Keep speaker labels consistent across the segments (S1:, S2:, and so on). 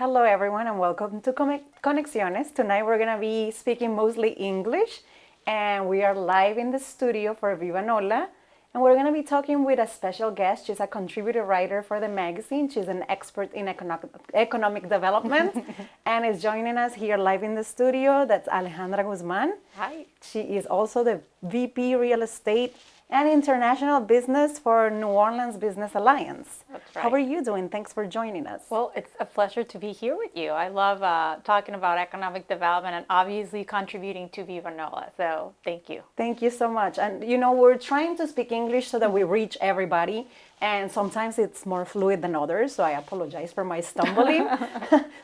S1: Hello, everyone, and welcome to Conexiones. Tonight we're going to be speaking mostly English, and we are live in the studio for Viva Nola. And we're going to be talking with a special guest. She's a contributor writer for the magazine. She's an expert in economic development and is joining us here live in the studio. That's Alejandra Guzmán.
S2: Hi.
S1: She is also the VP Real Estate and International Business for New Orleans Business Alliance.
S2: That's right.
S1: How are you doing? Thanks for joining us.
S2: Well, it's a pleasure to be here with you. I love talking about economic development and obviously contributing to Viva Nola. So thank you.
S1: Thank you so much. And we're trying to speak English so that we reach everybody. And sometimes it's more fluid than others. So I apologize for my stumbling.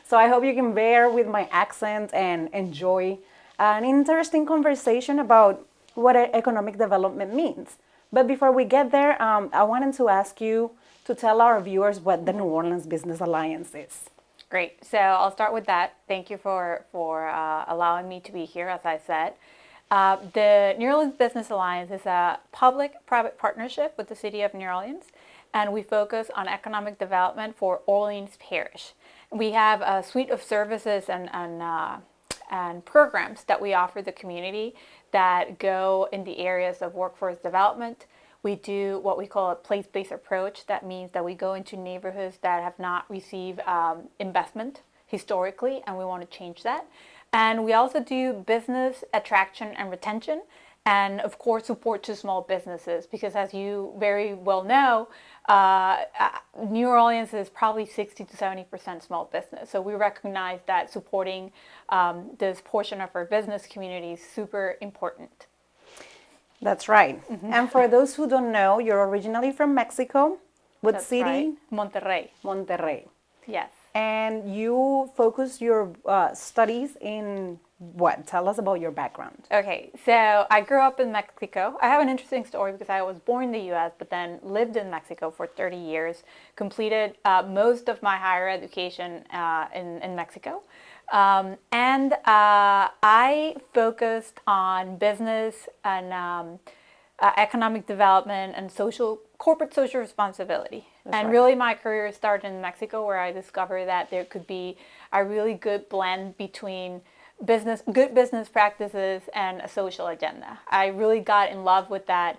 S1: So I hope you can bear with my accent and enjoy an interesting conversation about what economic development means. But before we get there, I wanted to ask you to tell our viewers what the New Orleans Business Alliance is.
S2: Great. So I'll start with that. Thank you for allowing me to be here, as I said. The New Orleans Business Alliance is a public-private partnership with the city of New Orleans, and we focus on economic development for Orleans Parish. We have a suite of services and programs that we offer the community that go in the areas of workforce development. We do what we call a place-based approach. That means that we go into neighborhoods that have not received investment historically, and we want to change that. And we also do business attraction and retention, and of course support to small businesses, because as you very well know, New Orleans is probably 60 to 70% small business. So we recognize that supporting this portion of our business community is super important.
S1: That's right. Mm-hmm. And for those who don't know, you're originally from Mexico. What
S2: That's
S1: city?
S2: Right. Monterrey.
S1: Monterrey.
S2: Yes.
S1: And you focus your studies in what? Tell us about your background.
S2: Okay, so I grew up in Mexico. I have an interesting story because I was born in the U.S., but then lived in Mexico for 30 years, completed most of my higher education in Mexico. And I focused on business and economic development and corporate social responsibility. That's and right. Really my career started in Mexico, where I discovered that there could be a really good blend between good business practices and a social agenda. I really got in love with that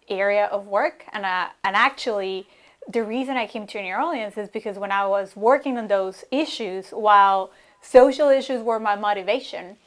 S2: area of work, and actually the reason I came to New Orleans is because when I was working on those issues, while social issues were my motivation,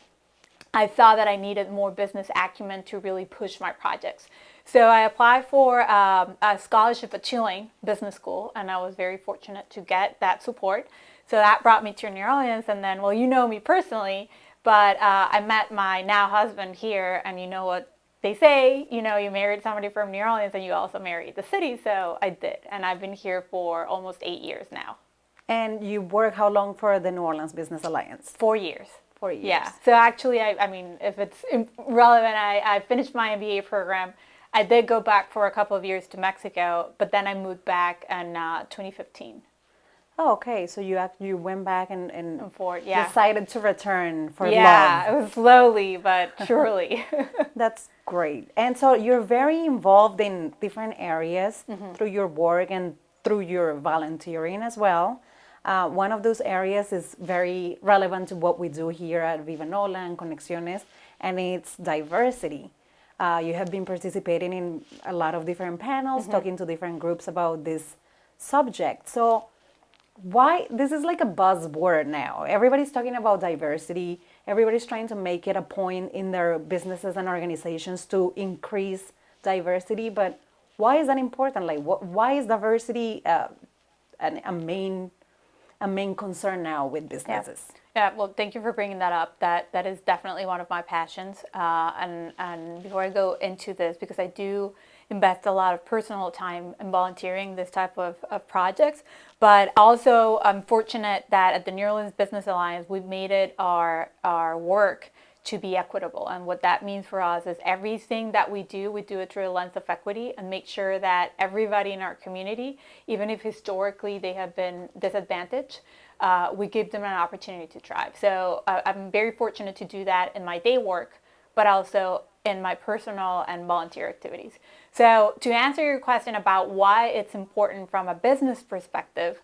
S2: I saw that I needed more business acumen to really push my projects. So I applied for a scholarship at Tulane Business School, and I was very fortunate to get that support. So that brought me to New Orleans, and then, well, you know me personally, but I met my now husband here, and you know what they say, you married somebody from New Orleans, and you also married the city, so I did, and I've been here for almost 8 years now.
S1: And you work how long for the New Orleans Business Alliance?
S2: 4 years.
S1: 4 years.
S2: Yeah. So actually, I mean, if it's relevant, I finished my MBA program. I did go back for a couple of years to Mexico, but then I moved back in 2015.
S1: Oh, okay. So you went back and decided to return for love.
S2: Yeah, it was slowly but surely.
S1: That's great. And so you're very involved in different areas through your work and through your volunteering as well. One of those areas is very relevant to what we do here at Viva Nola and Conexiones, and it's diversity. You have been participating in a lot of different panels, talking to different groups about this subject. So why this is like a buzzword now? Everybody's talking about diversity. Everybody's trying to make it a point in their businesses and organizations to increase diversity. But why is that important? Like, why is diversity a main concern now with businesses?
S2: Yeah, well, thank you for bringing that up. That is definitely one of my passions. And before I go into this, because I do invest a lot of personal time in volunteering this type of projects, but also I'm fortunate that at the New Orleans Business Alliance, we've made it our work to be equitable. And what that means for us is everything that we do it through a lens of equity and make sure that everybody in our community, even if historically they have been disadvantaged, we give them an opportunity to thrive. So I'm very fortunate to do that in my day work, but also in my personal and volunteer activities. So to answer your question about why it's important from a business perspective,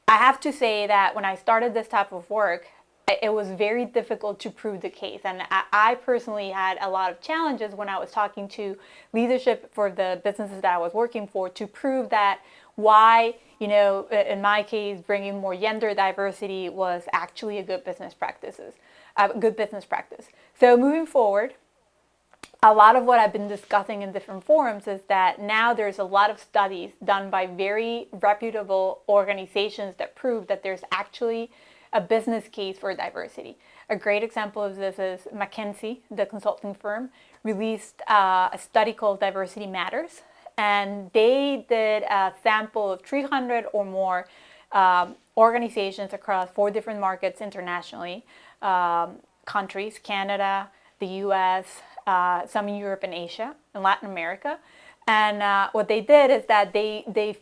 S2: I have to say that when I started this type of work, it was very difficult to prove the case. And I personally had a lot of challenges when I was talking to leadership for the businesses that I was working for to prove that why, in my case, bringing more gender diversity was actually a good business practice. So moving forward, a lot of what I've been discussing in different forums is that now there's a lot of studies done by very reputable organizations that prove that there's actually a business case for diversity. A great example of this is McKinsey, the consulting firm, released a study called Diversity Matters, and they did a sample of 300 or more organizations across 4 different markets internationally, countries, Canada, the US, some in Europe and Asia and Latin America. And what they did is that they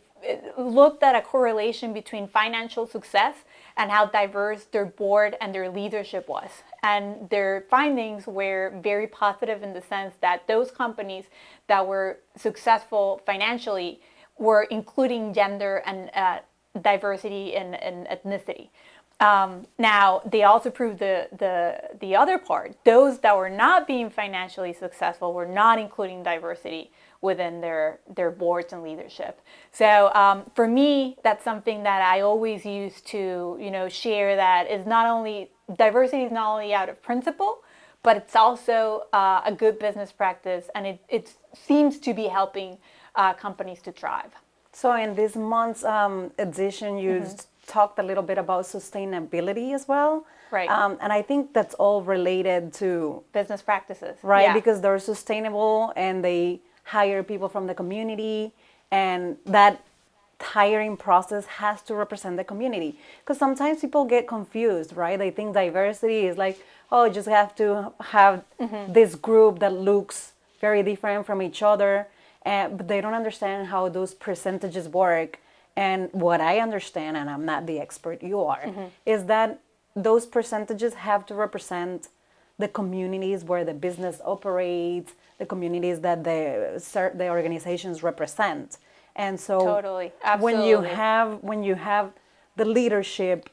S2: looked at a correlation between financial success and how diverse their board and their leadership was. And their findings were very positive in the sense that those companies that were successful financially were including gender and diversity and ethnicity. Now, they also proved the other part. Those that were not being financially successful were not including diversity within their boards and leadership. So for me, that's something that I always use to share, that is not only diversity is not only out of principle, but it's also a good business practice, and it seems to be helping companies to thrive.
S1: So in this month's edition, you talked a little bit about sustainability as well.
S2: Right.
S1: And I think that's all related to
S2: business practices.
S1: Right,
S2: Yeah.
S1: because they're sustainable and they hire people from the community, and that hiring process has to represent the community. Because sometimes people get confused, right? They think diversity is like, oh, you just have to have this group that looks very different from each other, but they don't understand how those percentages work. And what I understand, and I'm not the expert, you are, is that those percentages have to represent the communities where the business operates, the communities that the organizations represent. And so
S2: Totally.
S1: when you have the leadership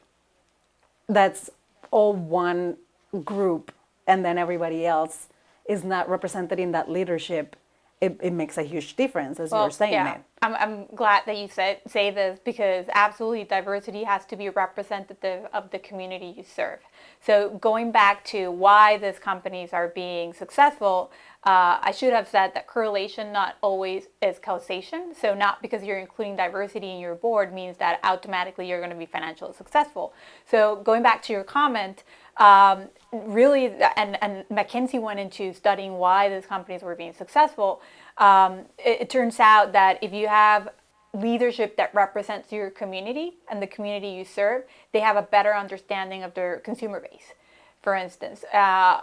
S1: that's all one group, and then everybody else is not represented in that leadership, it makes a huge difference, as you're saying.
S2: Yeah. I'm glad that you say this, because absolutely diversity has to be representative of the community you serve. So going back to why these companies are being successful, I should have said that correlation not always is causation. So not because you're including diversity in your board means that automatically you're going to be financially successful. So going back to your comment, really, and McKinsey went into studying why these companies were being successful. It turns out that if you have leadership that represents your community and the community you serve, they have a better understanding of their consumer base, for instance,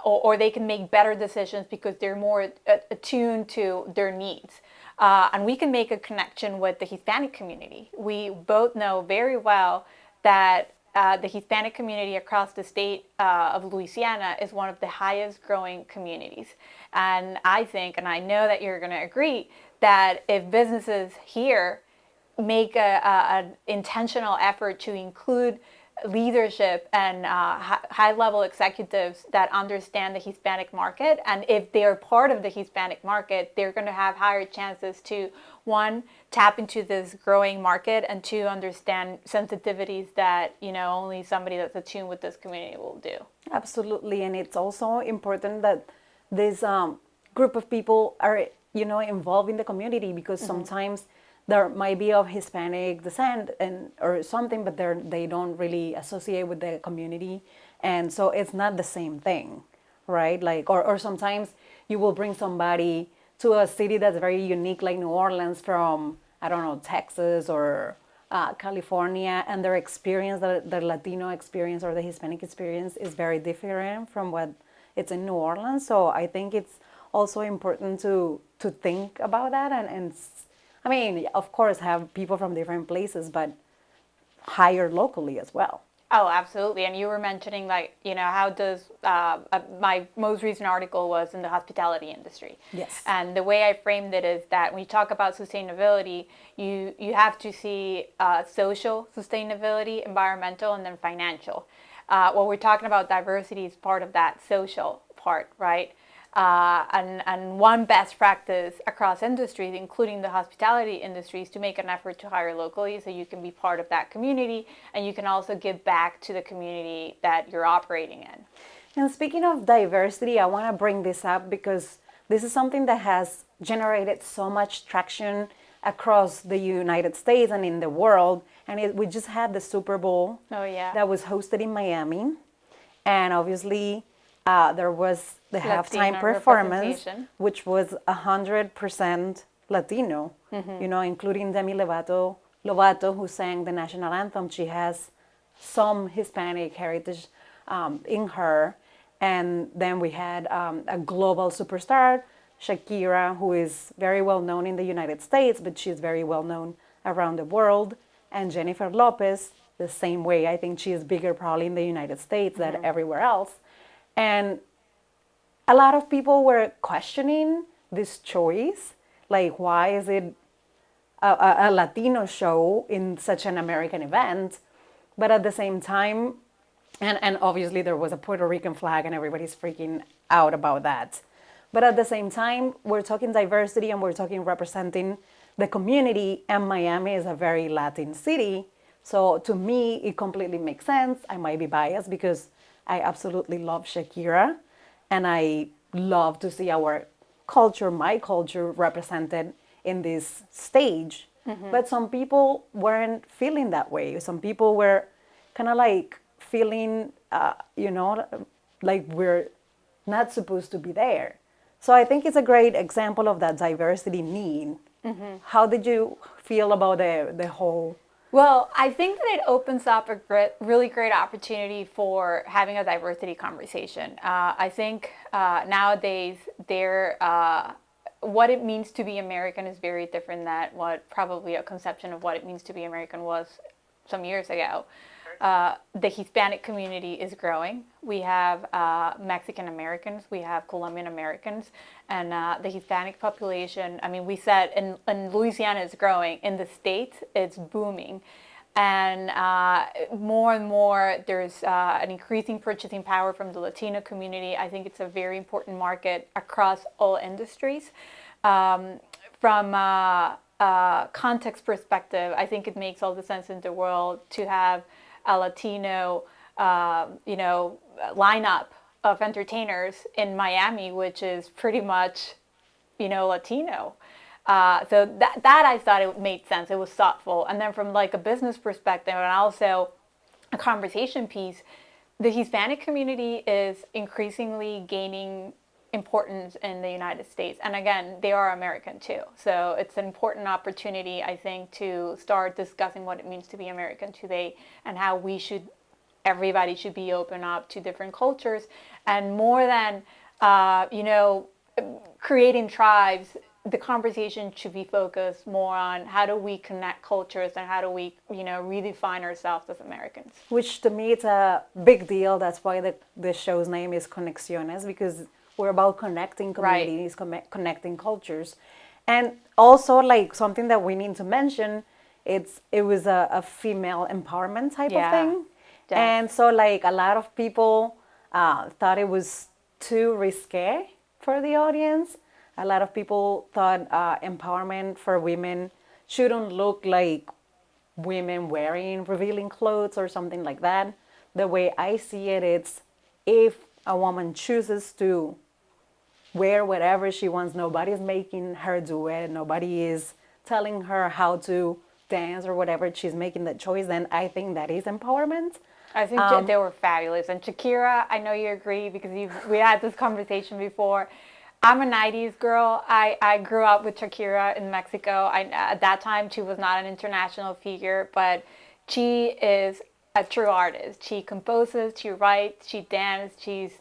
S2: or they can make better decisions because they're more attuned to their needs. And we can make a connection with the Hispanic community. We both know very well that the Hispanic community across the state of Louisiana is one of the highest growing communities. And I think, and I know that you're going to agree, that if businesses here make an intentional effort to include leadership and high-level executives that understand the Hispanic market, and if they're part of the Hispanic market, they're going to have higher chances to, one, tap into this growing market, and two, understand sensitivities that only somebody that's attuned with this community will do.
S1: Absolutely, and it's also important that this group of people are involved in the community, because sometimes there might be of Hispanic descent or something, but they don't really associate with the community, and so it's not the same thing, right? Like, or sometimes you will bring somebody to a city that's very unique, like New Orleans, from, I don't know, Texas or California, and their experience, the Latino experience or the Hispanic experience, is very different from what it's in New Orleans. So I think it's also important to think about that, and I mean, of course, have people from different places, but hire locally as well.
S2: Oh, absolutely. And you were mentioning, like, how does my most recent article was in the hospitality industry.
S1: Yes.
S2: And the way I framed it is that when you talk about sustainability, you have to see social sustainability, environmental, and then financial. When we're talking about diversity is part of that social part, right? And one best practice across industries, including the hospitality industry, is to make an effort to hire locally so you can be part of that community and you can also give back to the community that you're operating in.
S1: And speaking of diversity, I want to bring this up because this is something that has generated so much traction across the United States and in the world. And we just had the Super Bowl that was hosted in Miami. And obviously, there was the halftime performance, which was 100% Latino, including Demi Lovato, who sang the national anthem. She has some Hispanic heritage in her. And then we had a global superstar, Shakira, who is very well known in the United States, but she's very well known around the world. And Jennifer Lopez, the same way. I think she is bigger probably in the United States than everywhere else. And a lot of people were questioning this choice. Like, why is it a Latino show in such an American event? But at the same time, and obviously there was a Puerto Rican flag and everybody's freaking out about that. But at the same time, we're talking diversity and we're talking representing the community, and Miami is a very Latin city. So to me, it completely makes sense. I might be biased because I absolutely love Shakira and I love to see our culture, my culture, represented in this stage. But some people weren't feeling that way. Some people were kind of like feeling, like we're not supposed to be there. So I think it's a great example of that diversity need. How did you feel about the whole?
S2: Well, I think that it opens up a really great opportunity for having a diversity conversation. I think nowadays what it means to be American is very different than what probably a conception of what it means to be American was some years ago. The Hispanic community is growing. We have Mexican Americans, we have Colombian Americans, and the Hispanic population, I mean, we said in Louisiana is growing. In the States, it's booming. And more and more, there's an increasing purchasing power from the Latino community. I think it's a very important market across all industries. From a context perspective, I think it makes all the sense in the world to have a Latino, lineup of entertainers in Miami, which is pretty much, Latino. So that I thought it made sense. It was thoughtful. And then from like a business perspective and also a conversation piece, the Hispanic community is increasingly gaining importance in the United States. And again, they are American too. So it's an important opportunity, I think, to start discussing what it means to be American today and how everybody should be open up to different cultures. And more than, creating tribes, the conversation should be focused more on how do we connect cultures and how do we, redefine ourselves as Americans.
S1: Which to me, it's a big deal. That's why the show's name is Conexiones, because we're about connecting communities, connecting cultures. And also, like, something that we need to mention, it was a female empowerment type of thing. Yeah. And so, like, a lot of people thought it was too risque for the audience. A lot of people thought empowerment for women shouldn't look like women wearing revealing clothes or something like that. The way I see it, it's if a woman chooses to wear whatever she wants, nobody's making her do it, nobody is telling her how to dance or whatever, she's making that choice, then I think that is empowerment.
S2: I think they were fabulous. And Shakira, I know you agree because we had this conversation before. I'm a 90s girl. I grew up with Shakira in Mexico. At that time, she was not an international figure, but she is a true artist. She composes, she writes, she dances, she's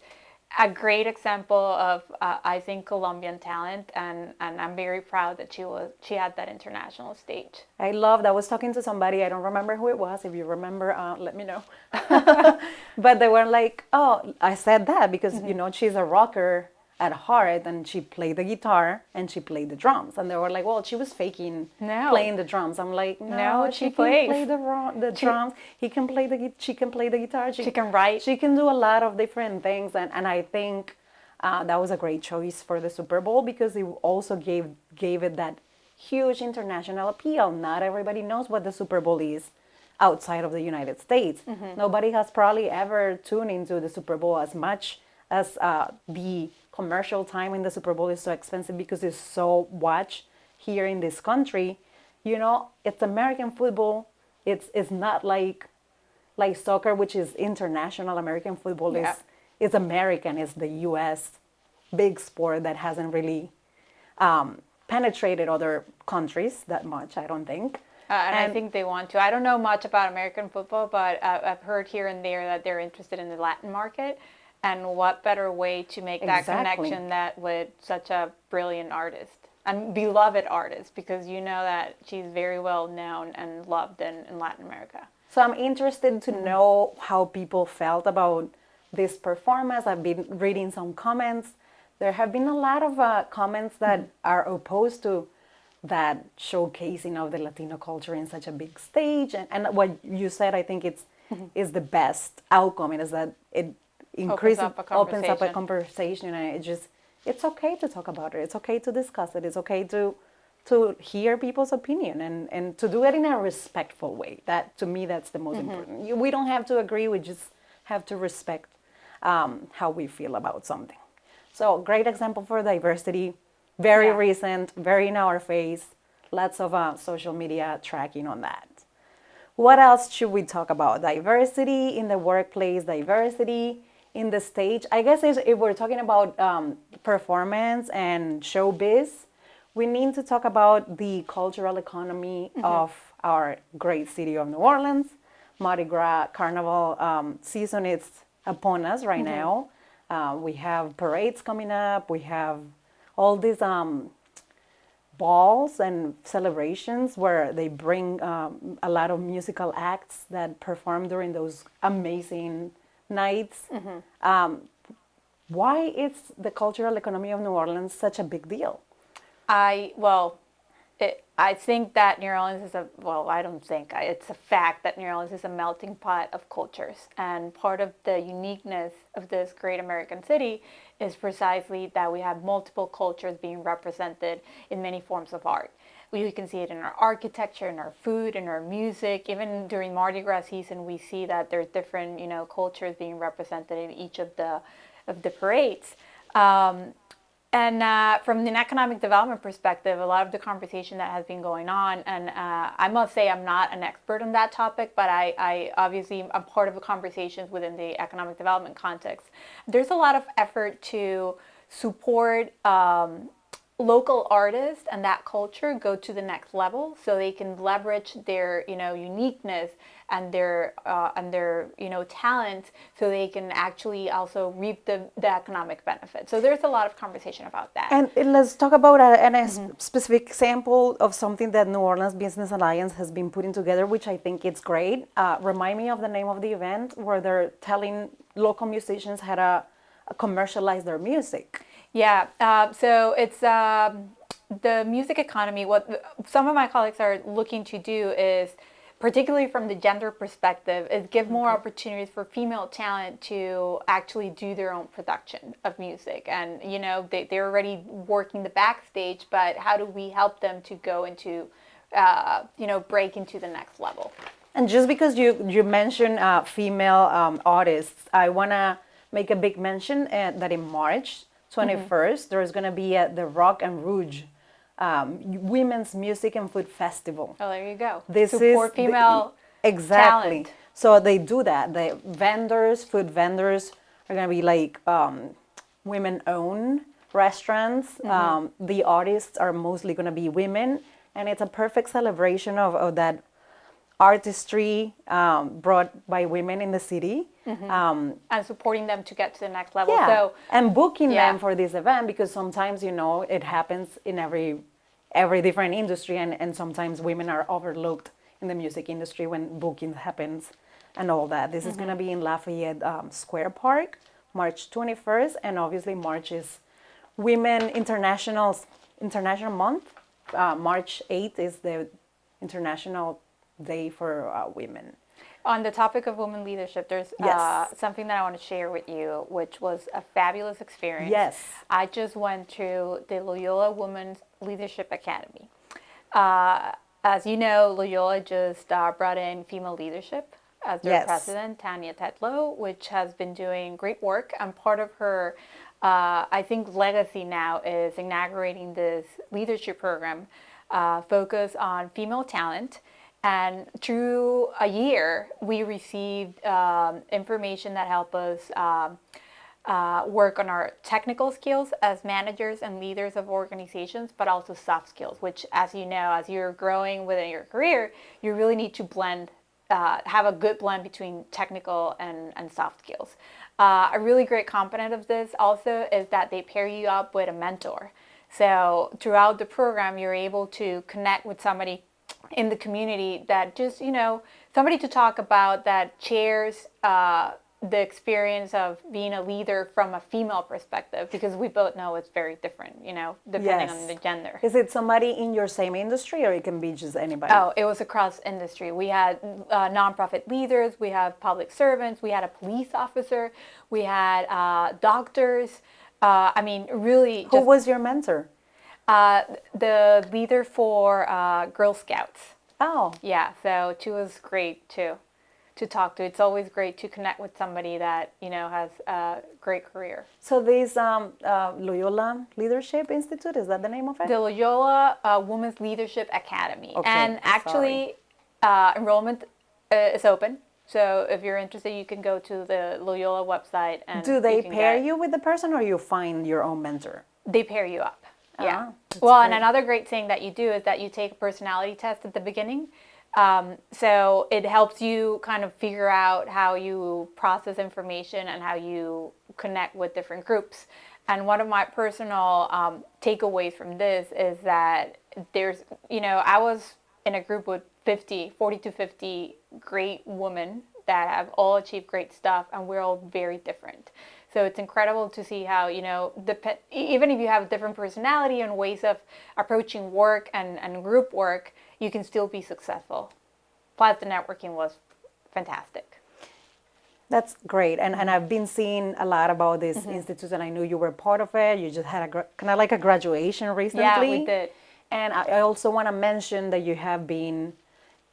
S2: a great example of, I think, Colombian talent, and I'm very proud that she had that international stage.
S1: I loved. I was talking to somebody. I don't remember who it was. If you remember, let me know. But they were like, "Oh, I said that because she's a rocker at heart, and she played the guitar and she played the drums." And they were like, "Well, she was faking playing the drums." I'm like, "No, she can play the drums. He can play she can play the guitar.
S2: She can write.
S1: She can do a lot of different things." And I think that was a great choice for the Super Bowl because it also gave it that huge international appeal. Not everybody knows what the Super Bowl is outside of the United States. Nobody has probably ever tuned into the Super Bowl as much as the commercial time in the Super Bowl is so expensive because it's so watched here in this country. It's American football. It's not like soccer, which is international. American football is American. It's the U.S. big sport that hasn't really penetrated other countries that much, I don't think.
S2: And I think they want to. I don't know much about American football, but I've heard here and there that they're interested in the Latin market. And what better way to make that connection that with such a brilliant artist and beloved artist, because that she's very well known and loved in Latin America.
S1: So I'm interested to know how people felt about this performance. I've been reading some comments. There have been a lot of comments that are opposed to that showcasing of the Latino culture in such a big stage. And what you said, I think is the best outcome. It is that it opens up a conversation, and it's okay to talk about it. It's okay to discuss it. It's okay to hear people's opinion and to do it in a respectful way. That, to me, that's the most important. We don't have to agree. We just have to respect how we feel about something. So, great example for diversity. Very recent, very in our face. Lots of social media tracking on that. What else should we talk about? Diversity in the workplace, diversity in the stage. I guess if we're talking about performance and showbiz, we need to talk about the cultural economy of our great city of New Orleans. Mardi Gras Carnival season is upon us right now. We have parades coming up. We have all these balls and celebrations where they bring a lot of musical acts that perform during those amazing nights. Why is the cultural economy of New Orleans such a big deal?
S2: I think that New Orleans it's a fact that New Orleans is a melting pot of cultures. And part of the uniqueness of this great American city is precisely that we have multiple cultures being represented in many forms of art. We can see it in our architecture, in our food, in our music. Even during Mardi Gras season, we see that there's different, cultures being represented in each of the parades. And from an economic development perspective, a lot of the conversation that has been going on, and I must say I'm not an expert on that topic, but I obviously am part of the conversations within the economic development context. There's a lot of effort to support local artists and that culture go to the next level, so they can leverage their uniqueness and their talent, so they can actually also reap the economic benefit. So there's a lot of conversation about that.
S1: And let's talk about a specific example of something that New Orleans Business Alliance has been putting together, which I think it's great. Remind me of the name of the event where they're telling local musicians how to commercialize their music.
S2: Yeah, so it's the music economy. What some of my colleagues are looking to do is, particularly from the gender perspective, is give more opportunities for female talent to actually do their own production of music. And, they're already working the backstage, but how do we help them to go into, break into the next level?
S1: And just because you mentioned female artists, I want to make a big mention that in March 21st, there's going to be the Rock and Rouge Women's Music and Food Festival.
S2: Oh, there you go.
S1: This
S2: support
S1: is
S2: female
S1: exactly.
S2: talent.
S1: So they do that. The food vendors are going to be like women-owned restaurants. The artists are mostly going to be women, and it's a perfect celebration of that artistry brought by women in the city.
S2: And supporting them to get to the next level.
S1: Yeah,
S2: So
S1: and booking
S2: Yeah.
S1: them for this event, because sometimes, it happens in every different industry, and sometimes women are overlooked in the music industry when booking happens and all that. This is going to be in Lafayette Square Park, March 21st, and obviously March is Women International Month. March 8th is the International Day for Women.
S2: on the topic of women leadership, there's
S1: Yes.
S2: something that I want to share with you, which was a fabulous experience.
S1: Yes.
S2: I just went to the Loyola Women's Leadership Academy. As you know, Loyola just brought in female leadership as their
S1: Yes.
S2: president, Tanya Tetlow, which has been doing great work. And part of her, I think, legacy now is inaugurating this leadership program focused on female talent. And through a year, we received information that helped us work on our technical skills as managers and leaders of organizations, but also soft skills, which, as you know, as you're growing within your career, you really need to blend, have a good blend between technical and soft skills. A really great component of this also is that they pair you up with a mentor. So throughout the program, you're able to connect with somebody in the community that just, somebody to talk about that shares the experience of being a leader from a female perspective, because we both know it's very different, depending
S1: Yes.
S2: on the gender.
S1: Is it somebody in your same industry, or it can be just anybody?
S2: Oh, it was across industry. We had nonprofit leaders, we have public servants, we had a police officer, we had doctors. Really.
S1: Who was your mentor?
S2: The leader for Girl Scouts.
S1: Oh,
S2: Yeah, so she was great too to talk to. It's always great to connect with somebody that has a great career.
S1: so this Loyola Leadership Institute, is that the name of it?
S2: The Loyola Women's Leadership Academy,
S1: Okay,
S2: and actually enrollment is open. So if you're interested, you can go to the Loyola website and
S1: Do they
S2: you can
S1: pair
S2: get-
S1: you with the person, or you find your own mentor?
S2: They pair you up. Yeah.
S1: That's
S2: Well, and
S1: great.
S2: another great thing that you do is that you take a personality test at the beginning. So it helps you kind of figure out how you process information and how you connect with different groups. And one of my personal takeaways from this is that there's, I was in a group with 40 to 50 great women that have all achieved great stuff, and we're all very different. So it's incredible to see how, even if you have a different personality and ways of approaching work and group work, you can still be successful. Plus, the networking was fantastic.
S1: That's great. And I've been seeing a lot about this institute, and I knew you were part of it. You just had kind of like a graduation recently.
S2: Yeah, we did.
S1: And I also want to mention that you have been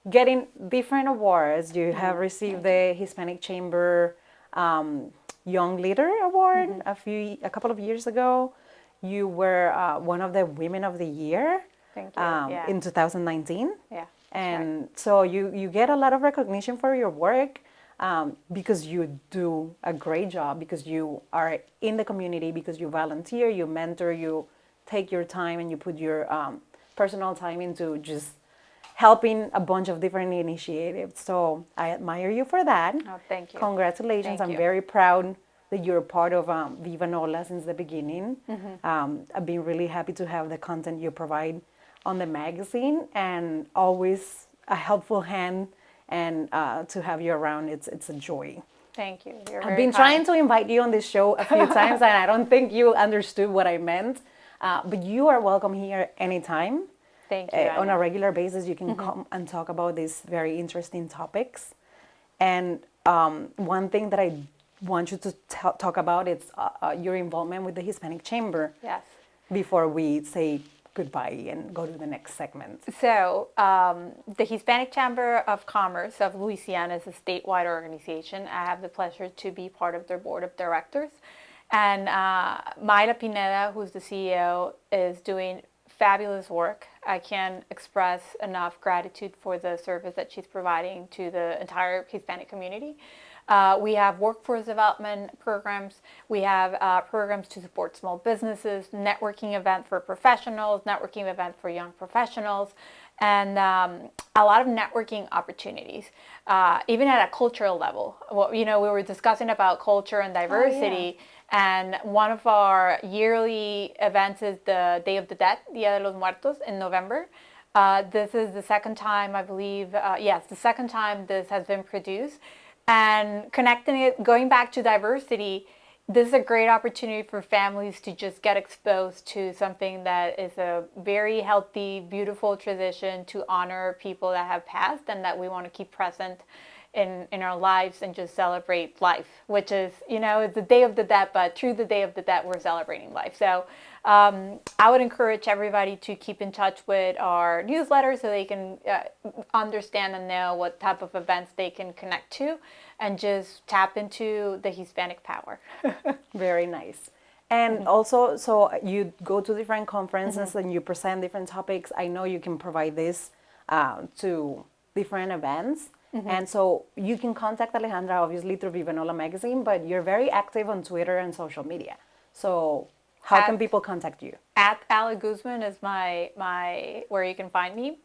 S1: getting different awards. You have received the Hispanic Chamber Young Leader Award a couple of years ago. You were one of the Women of the Year
S2: Thank you. Yeah.
S1: in 2019.
S2: Yeah.
S1: And so you get a lot of recognition for your work because you do a great job, because you are in the community, because you volunteer, you mentor, you take your time, and you put your personal time into just helping a bunch of different initiatives. So I admire you for that.
S2: Oh, thank you.
S1: Congratulations.
S2: Thank
S1: I'm
S2: you.
S1: very proud that you're part of Viva Nola since the beginning. I've been really happy to have the content you provide on the magazine, and always a helpful hand, and to have you around, it's a joy.
S2: Thank you. You're
S1: I've
S2: very
S1: been
S2: kind.
S1: trying to invite you on this show a few times, and I don't think you understood what I meant. But you are welcome here anytime.
S2: Thank you.
S1: On
S2: Anya.
S1: a regular basis, you can come and talk about these very interesting topics. And one thing that I want you to talk about is your involvement with the Hispanic Chamber
S2: Yes.
S1: before we say goodbye and go to the next segment.
S2: So, the Hispanic Chamber of Commerce of Louisiana is a statewide organization. I have the pleasure to be part of their board of directors. And Mayra Pineda, who's the CEO, is doing fabulous work. I can't express enough gratitude for the service that she's providing to the entire Hispanic community. We have workforce development programs. We have programs to support small businesses, networking event for professionals, networking event for young professionals. and a lot of networking opportunities, even at a cultural level. Well, we were discussing about culture and diversity, and one of our yearly events is the Day of the Dead, Dia de los Muertos, in November. This is the second time, I believe, the second time this has been produced. And connecting it, going back to diversity, this is a great opportunity for families to just get exposed to something that is a very healthy, beautiful tradition to honor people that have passed and that we want to keep present in our lives and just celebrate life, which is, it's the Day of the Dead, but through the Day of the Dead, we're celebrating life. So I would encourage everybody to keep in touch with our newsletter so they can understand and know what type of events they can connect to and just tap into the Hispanic power.
S1: Very nice. And also, so you go to different conferences and you present different topics. I know you can provide this to different events. And so you can contact Alejandra, obviously, through Vivenola magazine, but you're very active on Twitter and social media. So how can people contact you?
S2: At Ale Guzmán is my where you can find me.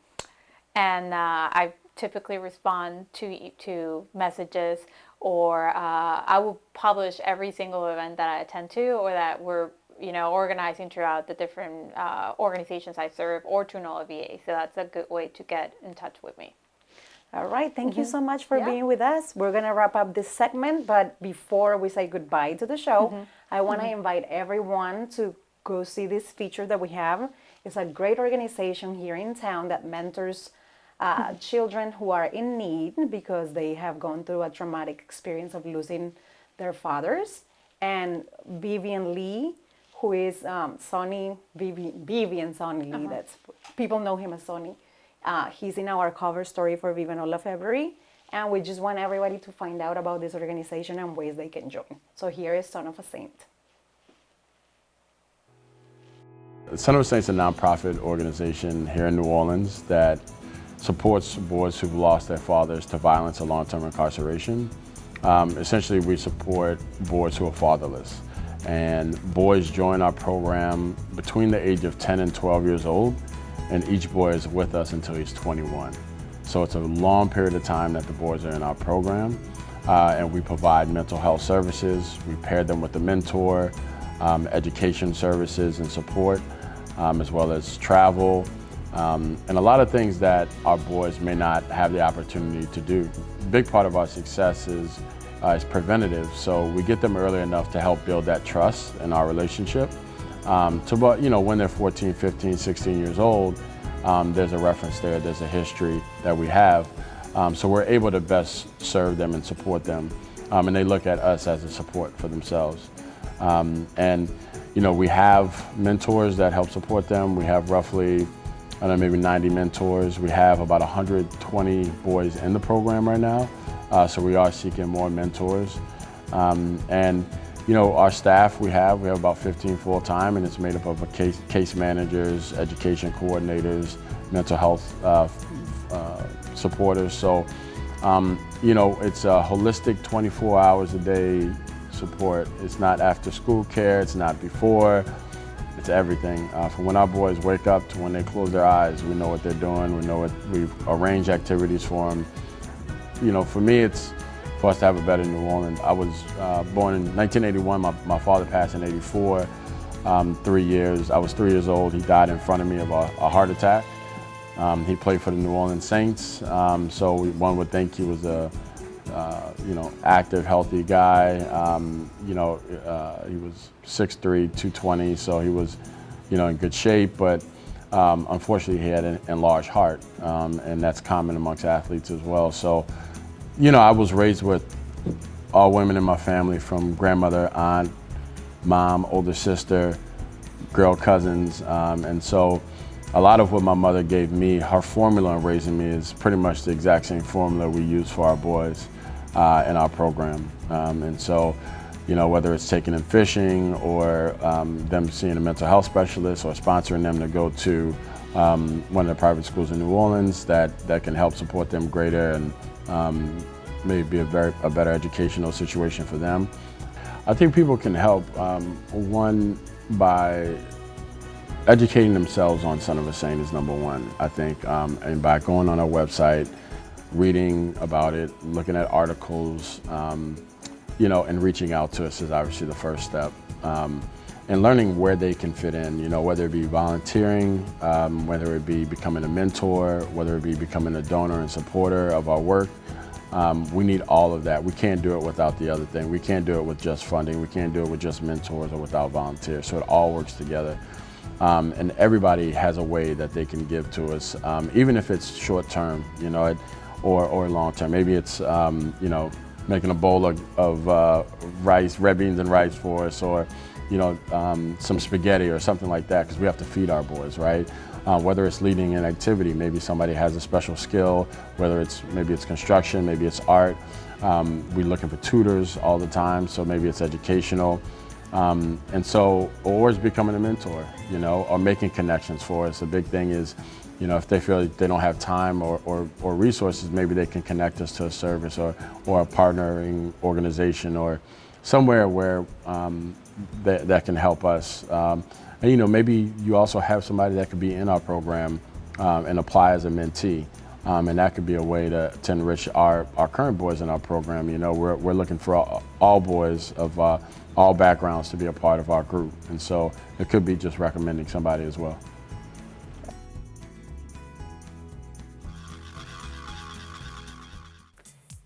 S2: And I typically respond to messages, or I will publish every single event that I attend to or that we're organizing throughout the different organizations I serve or to NOLA VA. So that's a good way to get in touch with me.
S1: All right. Thank you so much for being with us. We're going to wrap up this segment, but before we say goodbye to the show, I want to invite everyone to go see this feature that we have. It's a great organization here in town that mentors children who are in need because they have gone through a traumatic experience of losing their fathers. And Vivian Lee, who is Vivian Sonny Lee, that's people know him as Sonny. He's in our cover story for Vivenola February, and we just want everybody to find out about this organization and ways they can join. So here is Son of a Saint.
S3: Son of a Saint is a nonprofit organization here in New Orleans that supports boys who've lost their fathers to violence or long-term incarceration. Essentially, we support boys who are fatherless. And boys join our program between the age of 10 and 12 years old, and each boy is with us until he's 21. So it's a long period of time that the boys are in our program, and we provide mental health services. We pair them with a mentor, education services and support, as well as travel, and a lot of things that our boys may not have the opportunity to do. A big part of our success is preventative, so we get them early enough to help build that trust in our relationship. When they're 14, 15, 16 years old, there's a reference there, there's a history that we have. So we're able to best serve them and support them. And they look at us as a support for themselves. We have mentors that help support them. We have roughly, maybe 90 mentors. We have about 120 boys in the program right now. So we are seeking more mentors. Our staff, we have about 15 full-time, and it's made up of case managers, education coordinators, mental health supporters. So, it's a holistic 24 hours a day support. It's not after school care, it's not before, it's everything. From when our boys wake up to when they close their eyes, we know what they're doing, we've arranged activities for them. For me, it's for us to have a better New Orleans. I was born in 1981. My father passed in '84. 3 years. I was 3 years old. He died in front of me of a heart attack. He played for the New Orleans Saints. So one would think he was a active, healthy guy. He was 6'3", 220. So he was, in good shape. But unfortunately, he had an enlarged heart, and that's common amongst athletes as well. So. I was raised with all women in my family, from grandmother, aunt, mom, older sister, girl cousins. And so a lot of what my mother gave me, her formula in raising me, is pretty much the exact same formula we use for our boys in our program. And so, whether it's taking them fishing or them seeing a mental health specialist or sponsoring them to go to one of the private schools in New Orleans that can help support them greater and maybe be a better educational situation for them. I think people can help, one, by educating themselves on Son of a Saint is number one, I think. And by going on our website, reading about it, looking at articles, you know, and reaching out to us is obviously the first step. And learning where they can fit in, you know, whether it be volunteering, whether it be becoming a mentor, whether it be becoming a donor and supporter of our work. We need all of that. We can't do it without the other thing. We can't do it with just funding. We can't do it with just mentors or without volunteers. So it all works together. And everybody has a way that they can give to us, even if it's short term, you know, or long term. Maybe it's, you know, making a bowl of rice, red beans and rice for us, or, you know, some spaghetti or something like that, because we have to feed our boys, right? Whether it's leading an activity, maybe somebody has a special skill, whether maybe it's construction, maybe it's art. We're looking for tutors all the time, so maybe it's educational. And so, or it's becoming a mentor, you know, or making connections for us. The big thing is, you know, if they feel like they don't have time or resources, maybe they can connect us to a service or a partnering organization or somewhere where that can help us. And, you know, maybe you also have somebody that could be in our program and apply as a mentee. And that could be a way to enrich our current boys in our program. You know, we're looking for all boys of all backgrounds to be a part of our group. And so it could be just recommending somebody as well.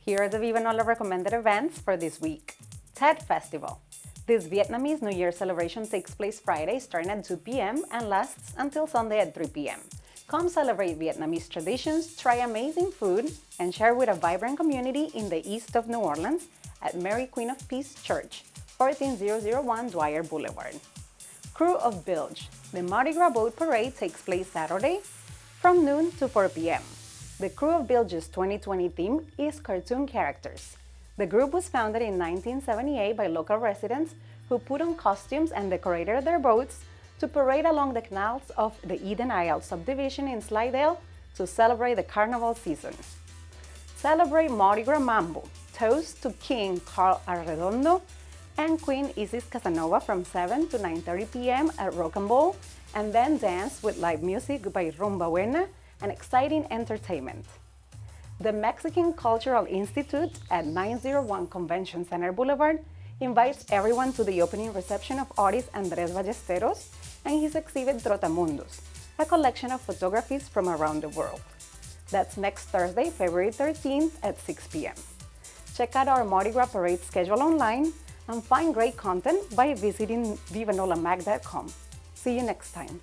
S1: Here are the Viva Nola recommended events for this week. TED Festival. This Vietnamese New Year celebration takes place Friday starting at 2 p.m. and lasts until Sunday at 3 p.m. Come celebrate Vietnamese traditions, try amazing food, and share with a vibrant community in the east of New Orleans at Mary Queen of Peace Church, 14001 Dwyer Boulevard. Crew of Bilge. The Mardi Gras Boat Parade takes place Saturday from noon to 4 p.m. The Crew of Bilge's 2020 theme is cartoon characters. The group was founded in 1978 by local residents who put on costumes and decorated their boats to parade along the canals of the Eden Isle subdivision in Slidell to celebrate the carnival season. Celebrate Mardi Gras Mambo. Toast to King Carl Arredondo and Queen Isis Casanova from 7 to 9:30 p.m. at Rock and Roll, and then dance with live music by Rumba Buena and exciting entertainment. The Mexican Cultural Institute at 901 Convention Center Boulevard invites everyone to the opening reception of artist Andres Ballesteros and his exhibit Trotamundos, a collection of photographies from around the world. That's next Thursday, February 13th at 6 p.m. Check out our Mardi Gras Parade schedule online and find great content by visiting vivanolamag.com. See you next time.